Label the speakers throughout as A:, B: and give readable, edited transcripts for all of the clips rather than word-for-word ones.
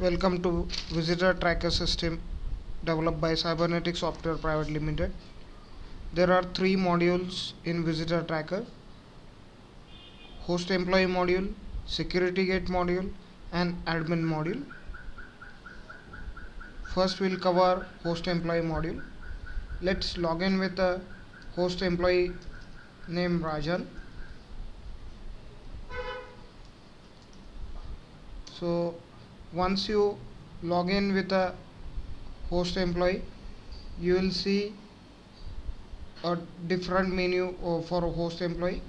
A: Welcome to Visitor Tracker System developed by Cybernetics Software Private Limited. There are three modules in Visitor Tracker: Host Employee module, Security Gate module, and Admin module. First, we'll cover Host Employee module. Let's log in with a host employee named Rajan. So, once you log in with a host employee, you will see a different menu for a host employee.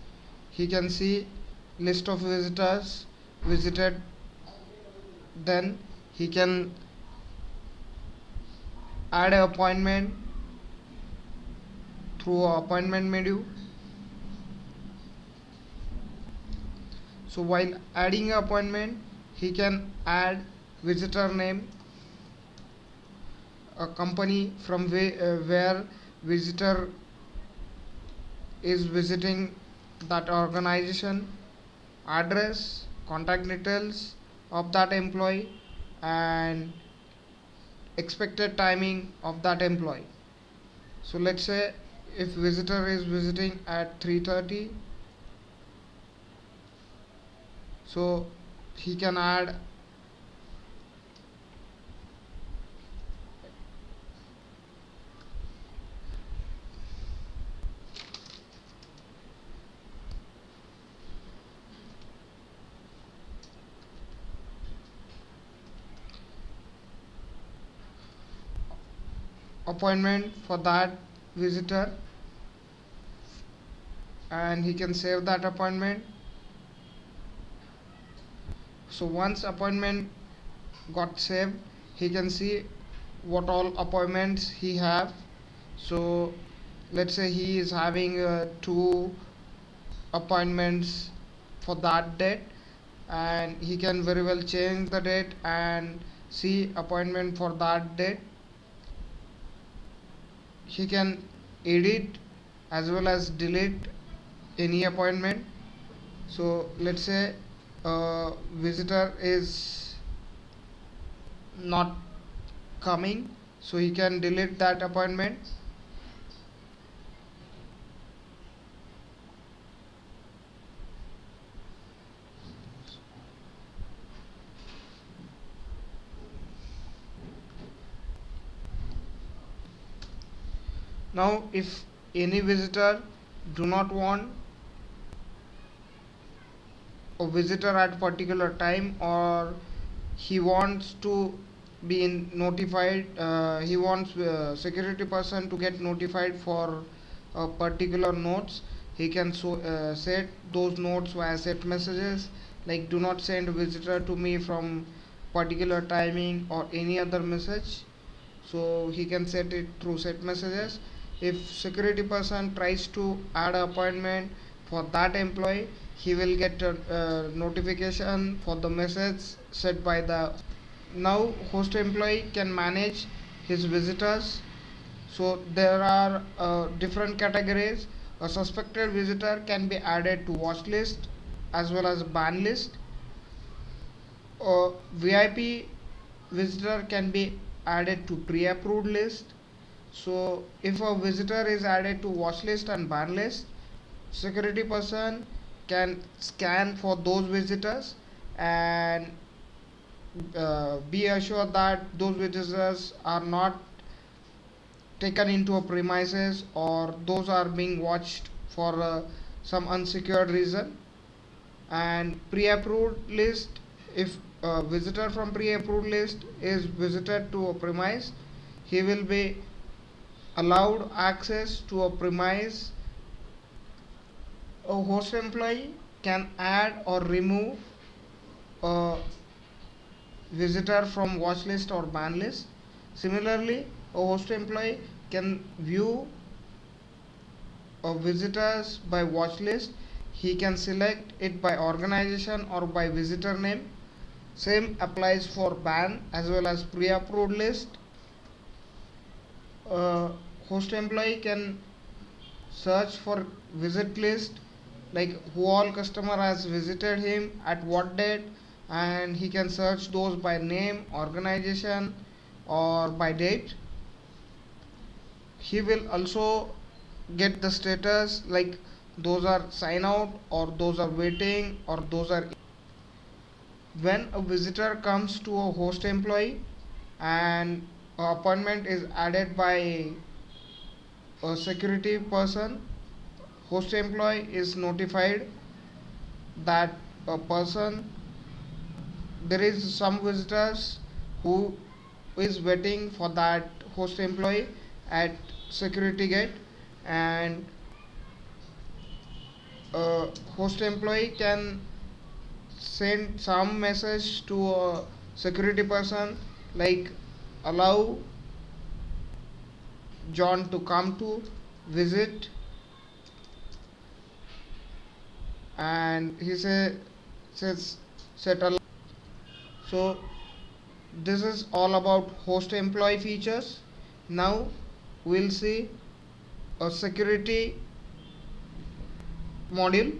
A: He can see list of visitors visited, then he can add an appointment through appointment menu. So while adding an appointment, he can add visitor name, a company from where visitor is visiting that organization, address, contact details of that employee, and expected timing of that employee. So let's say if visitor is visiting at 3:30, so he can add appointment for that visitor, and he can save that appointment. So once appointment got saved, he can see what all appointments he have. So let's say he is having two appointments for that date, and he can very well change the date and see appointment for that date. He can edit as well as delete any appointment. So let's say visitor is not coming, so he can delete that appointment. Now if any visitor do not want a visitor at particular time, or he wants to be notified, he wants security person to get notified for particular notes, he can set those notes via set messages, like do not send visitor to me from particular timing or any other message. So he can set it through set messages. If security person tries to add an appointment for that employee, he will get a notification for the message set by the now host employee can manage his visitors. So there are different categories. A suspected visitor can be added to watch list as well as ban list. A VIP visitor can be added to pre-approved list. So if a visitor is added to watch list and ban list, security person can scan for those visitors and be assured that those visitors are not taken into a premises, or those are being watched for some unsecured reason. And pre-approved list, if a visitor from pre-approved list is visited to a premise, he will be allowed access to a premise. A host employee can add or remove a visitor from watch list or ban list. Similarly, a host employee can view visitors by watch list. He can select it by organization or by visitor name. Same applies for ban as well as pre-approved list. Host employee can search for visit list, like who all customer has visited him at what date, and he can search those by name, organization, or by date. He will also get the status like those are sign out, or those are waiting, or those are. When a visitor comes to a host employee and appointment is added by a security person, host employee is notified that a person, there is some visitors who is waiting for that host employee at security gate, and host employee can send some message to a security person like allow John to come to visit, and he says settle. So this is all about host employee features. Now we'll see a security module.